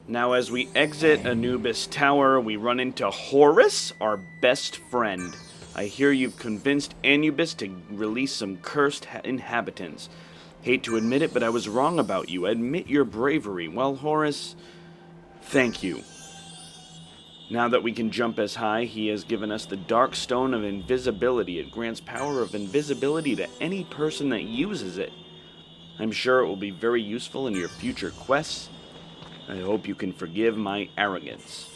Now, as we exit Anubis Tower, we run into Horus, our best friend. I hear you've convinced Anubis to release some cursed inhabitants. Hate to admit it, but I was wrong about you. Admit your bravery. Well, Horus, thank you. Now that we can jump as high, he has given us the Dark Stone of Invisibility. It grants power of invisibility to any person that uses it. I'm sure it will be very useful in your future quests. I hope you can forgive my arrogance.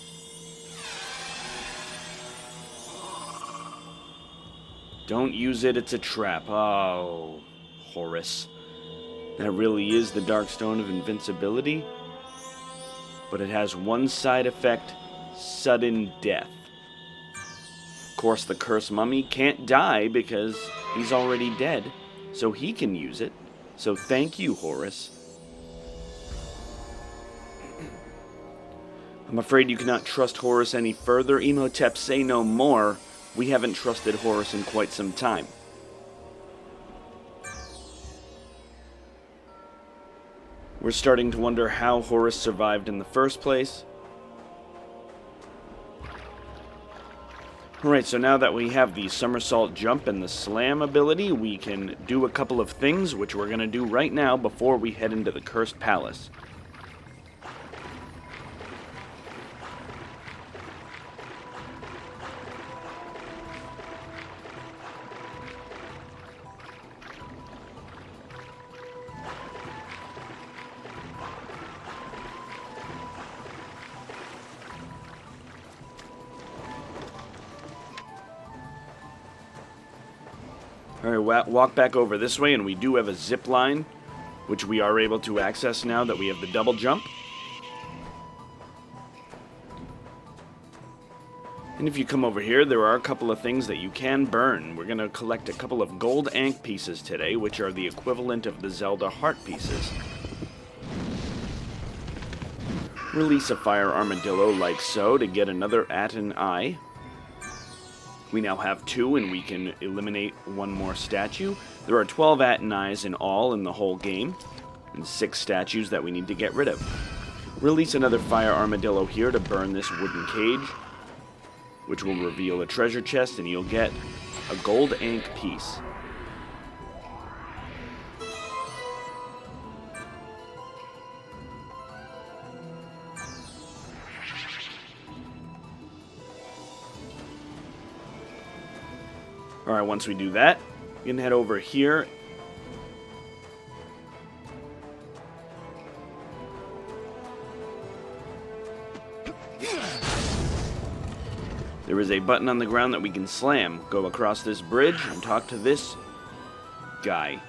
Don't use it, it's a trap. Oh, Horus. That really is the Dark Stone of Invincibility. But it has one side effect: sudden death. Of course, the cursed mummy can't die because he's already dead, so he can use it. So thank you, Horus. I'm afraid you cannot trust Horus any further. Imhotep, say no more. We haven't trusted Horus in quite some time. We're starting to wonder how Horus survived in the first place. Alright, so now that we have the somersault jump and the slam ability, we can do a couple of things, which we're going to do right now before we head into the Cursed Palace. Alright, walk back over this way, and we do have a zip line, which we are able to access now that we have the double jump. And if you come over here, there are a couple of things that you can burn. We're going to collect a couple of Gold Anch pieces today, which are the equivalent of the Zelda heart pieces. Release a fire armadillo like so to get another Aten eye. We now have 2, and we can eliminate one more statue. There are 12 Aten eyes in all in the whole game, and 6 statues that we need to get rid of. Release another fire armadillo here to burn this wooden cage, which will reveal a treasure chest, and you'll get a Gold Anch piece. Alright, once we do that, we can head over here. There is a button on the ground that we can slam. Go across this bridge and talk to this guy.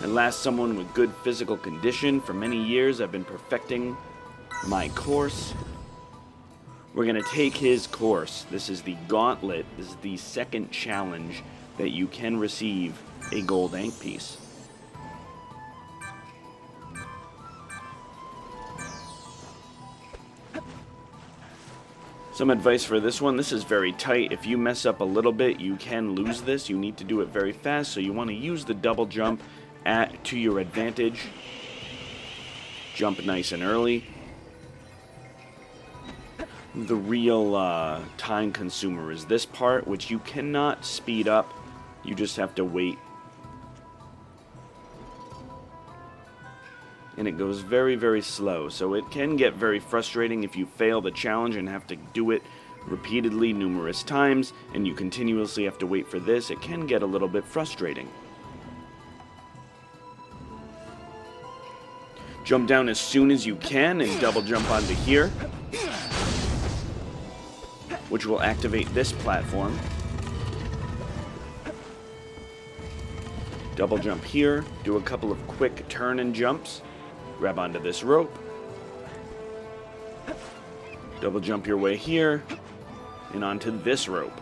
At last, someone with good physical condition. For many years, I've been perfecting my course. We're going to take his course. This is the Gauntlet. This is the second challenge that you can receive a Gold Anch piece. Some advice for this one: this is very tight. If you mess up a little bit, you can lose this. You need to do it very fast, so you want to use the double jump to your advantage. Jump nice and early. The real time consumer is this part, which you cannot speed up. You just have to wait. And it goes very, very slow, so it can get very frustrating if you fail the challenge and have to do it repeatedly numerous times, and you continuously have to wait for this. It can get a little bit frustrating. Jump down as soon as you can and double jump onto here, which will activate this platform. Double jump here, do a couple of quick turn and jumps, grab onto this rope, double jump your way here, and onto this rope.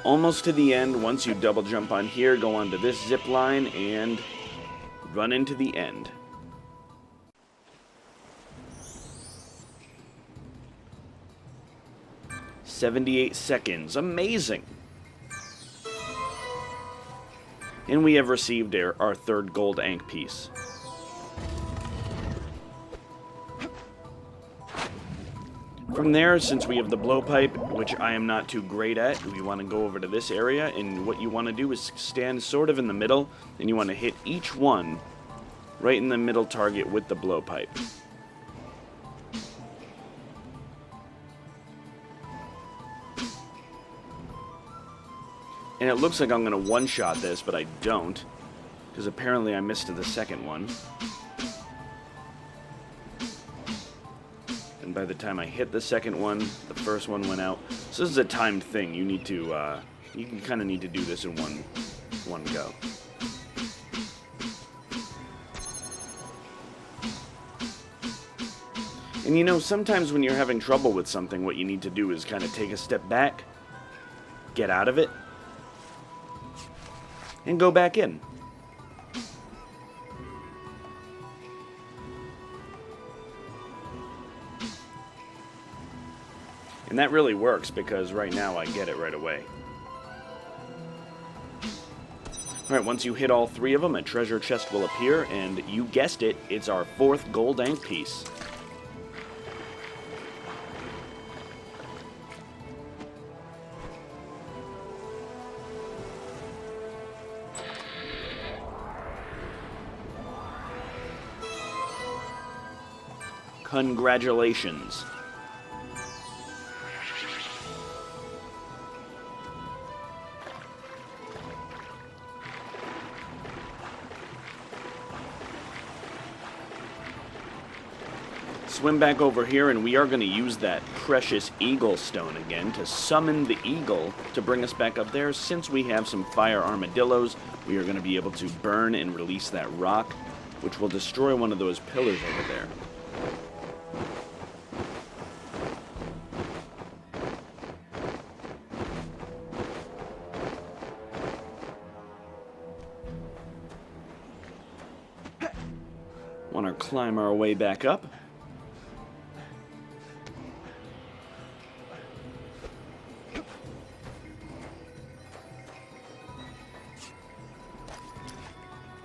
Almost to the end. Once you double jump on here, go onto this zip line and run into the end. "78 seconds. Amazing. And we have received our third Gold Anch piece. From there, since we have the blowpipe, which I am not too great at, we want to go over to this area, and what you want to do is stand sort of in the middle, and you want to hit each one right in the middle target with the blowpipe. And it looks like I'm going to one-shot this, but I don't, because apparently I missed the second one. And by the time I hit the second one, the first one went out. So this is a timed thing. You need to, you kind of need to do this in one go. And you know, sometimes when you're having trouble with something, what you need to do is kind of take a step back, get out of it, and go back in. And that really works, because right now I get it right away. Alright, once you hit all three of them, a treasure chest will appear, and you guessed it, it's our fourth Gold Anch piece. Congratulations. Swim back over here, and we are going to use that precious eagle stone again to summon the eagle to bring us back up there. Since we have some fire armadillos, we are going to be able to burn and release that rock, which will destroy one of those pillars over there. Want to climb our way back up.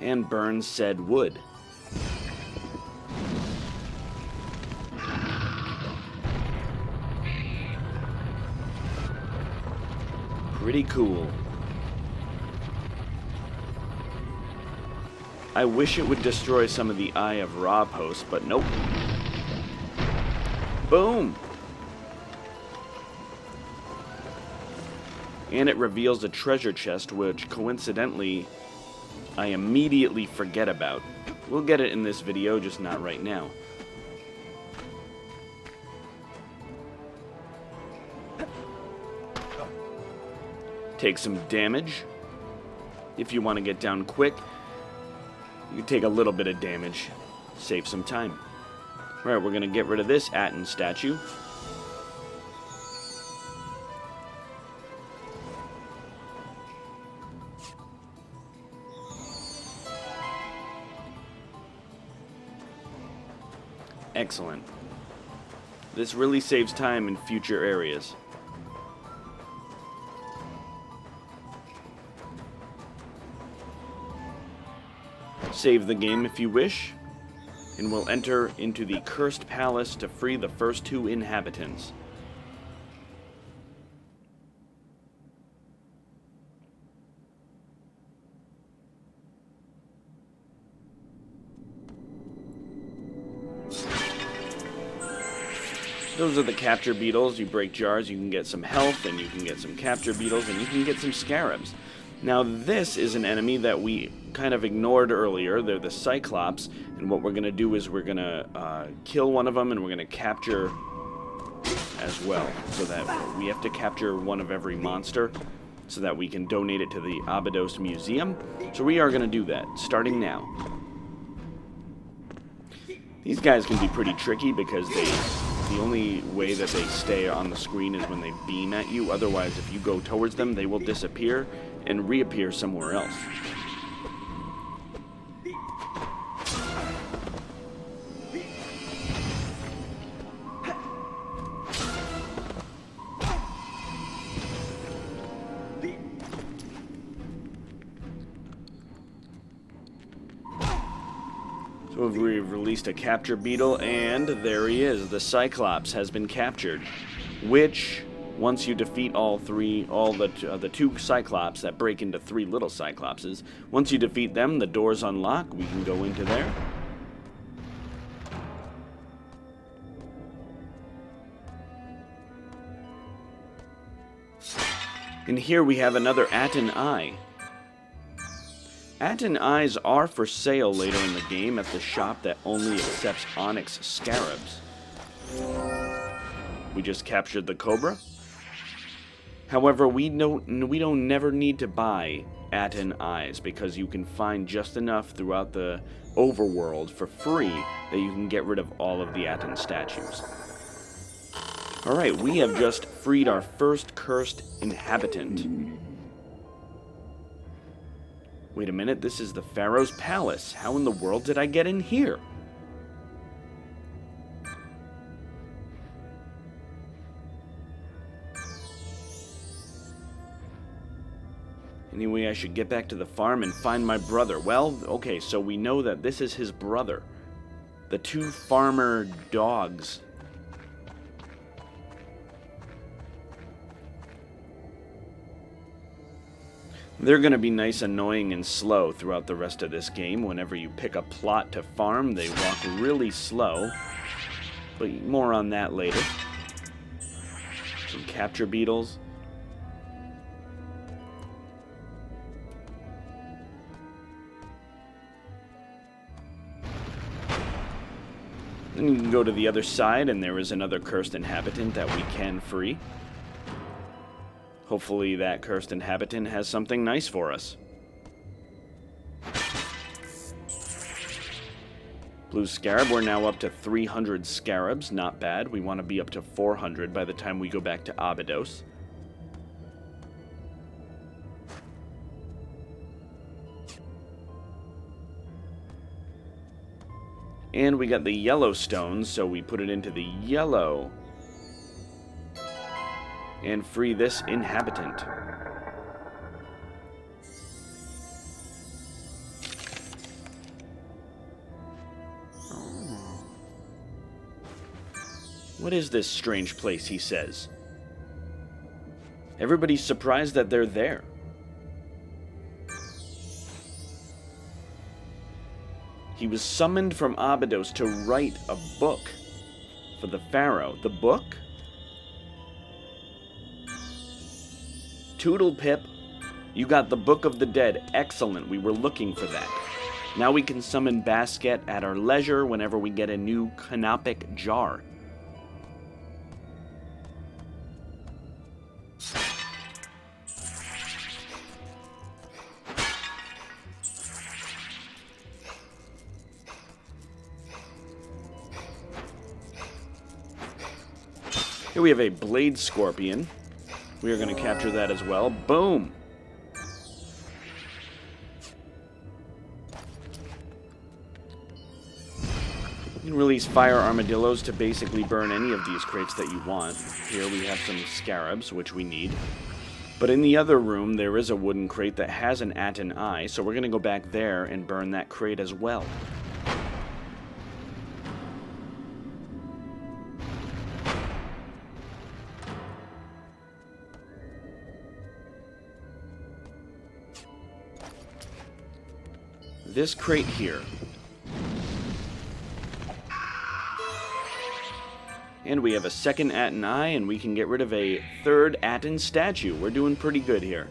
And burn said wood. Pretty cool. I wish it would destroy some of the Eye of Ra posts, but nope. Boom! And it reveals a treasure chest, which coincidentally I immediately forget about. We'll get it in this video, just not right now. Take some damage. If you want to get down quick, you can take a little bit of damage. Save some time. Alright, we're going to get rid of this Aten statue. Excellent. This really saves time in future areas. Save the game if you wish, and we'll enter into the Cursed Palace to free the first two inhabitants. Those are the capture beetles. You break jars, you can get some health, and you can get some capture beetles, and you can get some scarabs. Now this is an enemy that we kind of ignored earlier. They're the Cyclops, and what we're going to do is we're going to kill one of them, and we're going to capture as well, so that we have to capture one of every monster so that we can donate it to the Abydos Museum. So we are going to do that, starting now. These guys can be pretty tricky because the only way that they stay on the screen is when they beam at you. Otherwise, if you go towards them, they will disappear and reappear somewhere else. So we've released a capture beetle, and there he is. The Cyclops has been captured, which, once you defeat the two Cyclops that break into three little Cyclopses, once you defeat them, the doors unlock. We can go into there. And here we have another Aten Eye. Aten Eyes are for sale later in the game at the shop that only accepts onyx scarabs. We just captured the Cobra. However, we don't never need to buy Aten Eyes because you can find just enough throughout the overworld for free that you can get rid of all of the Aten statues. Alright, we have just freed our first cursed inhabitant. Wait a minute, this is the Pharaoh's palace. How in the world did I get in here? Anyway, I should get back to the farm and find my brother. Well, okay, so we know that this is his brother. The two farmer dogs. They're going to be nice, annoying, and slow throughout the rest of this game. Whenever you pick a plot to farm, they walk really slow. But more on that later. Some capture beetles. Then you can go to the other side, and there is another cursed inhabitant that we can free. Hopefully that cursed inhabitant has something nice for us. Blue scarab, we're now up to 300 scarabs, not bad. We want to be up to 400 by the time we go back to Abydos. And we got the yellow stones, so we put it into the yellow and free this inhabitant. What is this strange place, he says. Everybody's surprised that they're there. He was summoned from Abydos to write a book for the Pharaoh. The book? Toodle Pip, you got the Book of the Dead. Excellent, we were looking for that. Now we can summon Basket at our leisure whenever we get a new canopic jar. Here we have a Blade Scorpion. We are going to capture that as well. Boom! You can release fire armadillos to basically burn any of these crates that you want. Here we have some scarabs, which we need. But in the other room, there is a wooden crate that has an Aten Eye, so we're going to go back there and burn that crate as well. This crate here. And we have a second Aten Eye, and we can get rid of a third Aten statue. We're doing pretty good here.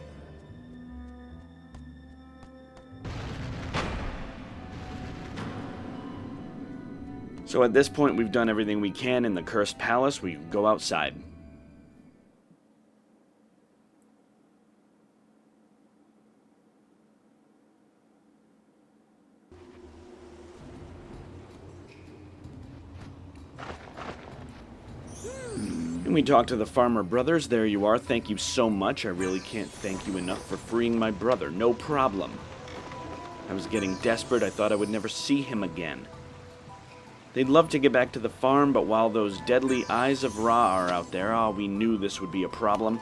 So at this point, we've done everything we can in the Cursed Palace. We go outside. We talked to the farmer brothers. There you are. Thank you so much. I really can't thank you enough for freeing my brother. No problem. I was getting desperate. I thought I would never see him again. They'd love to get back to the farm, but while those deadly eyes of Ra are out there, we knew this would be a problem.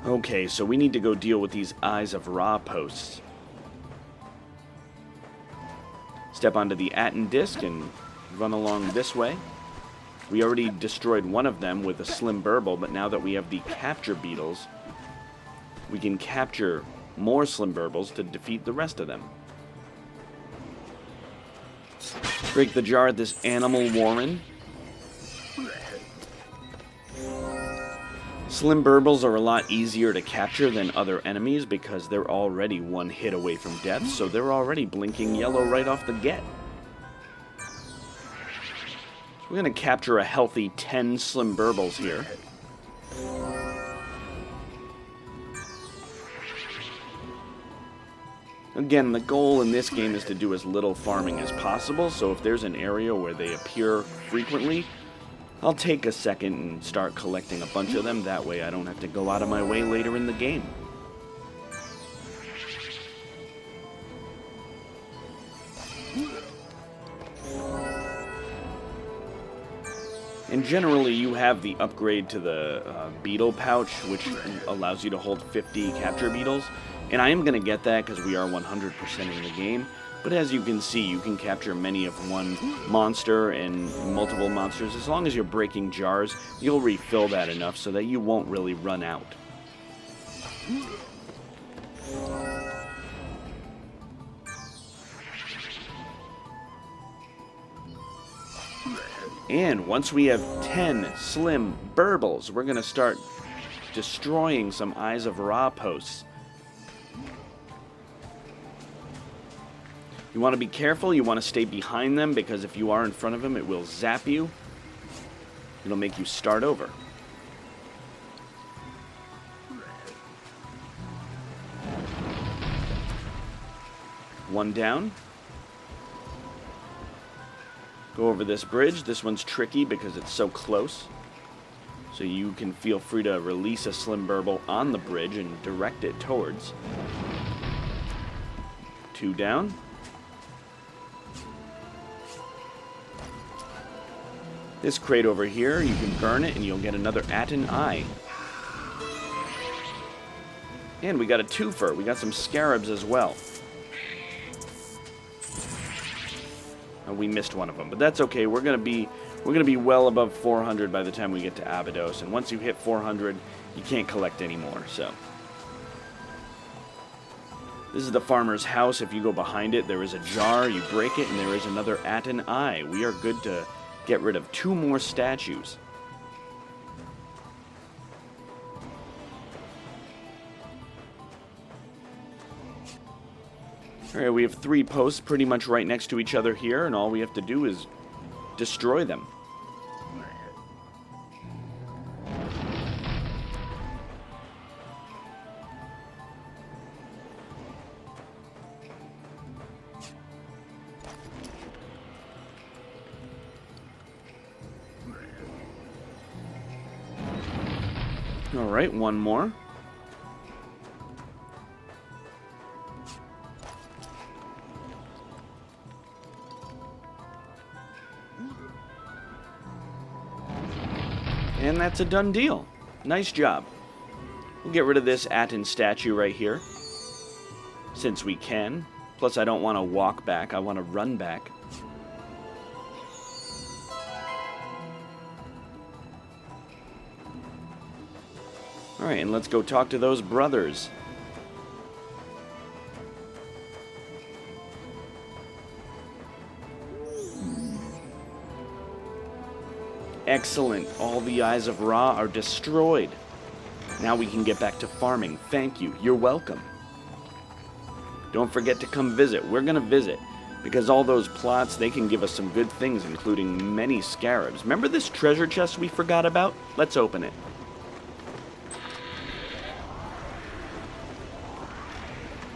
Okay, so we need to go deal with these Eyes of Ra posts. Step onto the Aten disc and run along this way. We already destroyed one of them with a Slim Burble, but now that we have the Capture Beetles, we can capture more Slim Burbles to defeat the rest of them. Break the jar at this Animal Warren. Slim Burbles are a lot easier to capture than other enemies because they're already one hit away from death, so they're already blinking yellow right off the get. So we're going to capture a healthy 10 Slim Burbles here. Again, the goal in this game is to do as little farming as possible, so if there's an area where they appear frequently, I'll take a second and start collecting a bunch of them. That way I don't have to go out of my way later in the game. And generally you have the upgrade to the beetle pouch, which allows you to hold 50 capture beetles. And I am going to get that because we are 100% in the game. But as you can see, you can capture many of one monster and multiple monsters. As long as you're breaking jars, you'll refill that enough so that you won't really run out. And once we have 10 Slim Burbles, we're going to start destroying some Eyes of Ra posts. You want to be careful, you want to stay behind them, because if you are in front of them, it will zap you. It'll make you start over. One down. Go over this bridge. This one's tricky because it's so close. So you can feel free to release a Slim Burble on the bridge and direct it towards. Two down. This crate over here, you can burn it and you'll get another Aten Eye. And we got a twofer. We got some scarabs as well. And we missed one of them, but that's okay. We're gonna be well above 400 by the time we get to Abydos. And once you hit 400, you can't collect anymore. So this is the farmer's house. If you go behind it, there is a jar. You break it, and there is another Aten Eye. We are good to get rid of 2 more statues. Alright, we have 3 posts pretty much right next to each other here, and all we have to do is destroy them. Alright, one more. And that's a done deal. Nice job. We'll get rid of this Aten statue right here, since we can. Plus, I don't want to walk back. I want to run back. Alright, and let's go talk to those brothers. Excellent. All the Eyes of Ra are destroyed. Now we can get back to farming. Thank you. You're welcome. Don't forget to come visit. We're going to visit, because all those plots, they can give us some good things, including many scarabs. Remember this treasure chest we forgot about? Let's open it.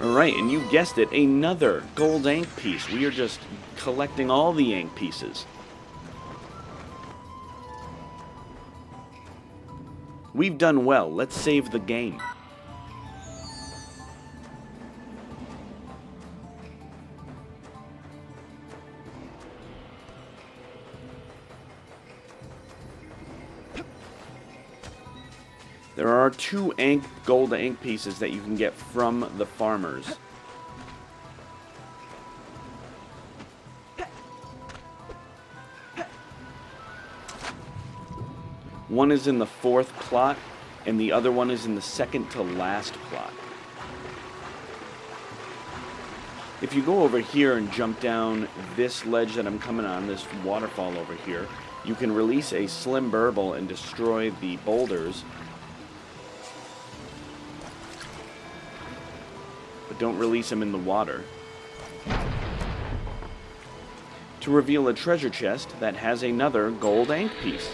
Alright, and you guessed it, another Gold Anch piece. We are just collecting all the Anch pieces. We've done well. Let's save the game. There are 2 gold Ankh pieces that you can get from the farmers. One is in the 4th plot, and the other one is in the 2nd to last plot. If you go over here and jump down this ledge that I'm coming on, this waterfall over here, you can release a slim burble and destroy the boulders. But don't release them in the water. To reveal a treasure chest that has another gold Ankh piece.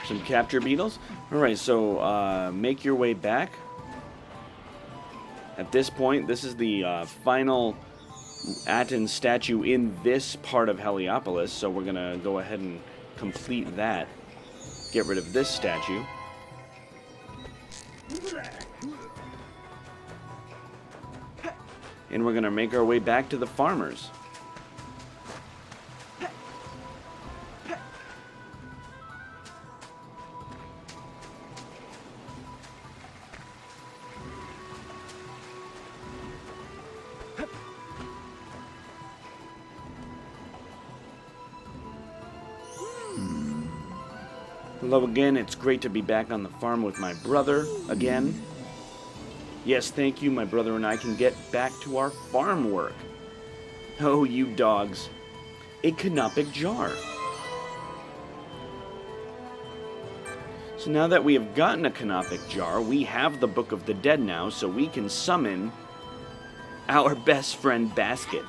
Some capture beetles. Alright, so make your way back. At this point, this is the final Aten statue in this part of Heliopolis, so we're going to go ahead and complete that. Get rid of this statue. And we're going to make our way back to the farmers. Hello again, it's great to be back on the farm with my brother again. Yes, thank you, my brother and I can get back to our farm work. Oh, you dogs. A canopic jar. So now that we have gotten a canopic jar, we have the Book of the Dead now, so we can summon our best friend Basket.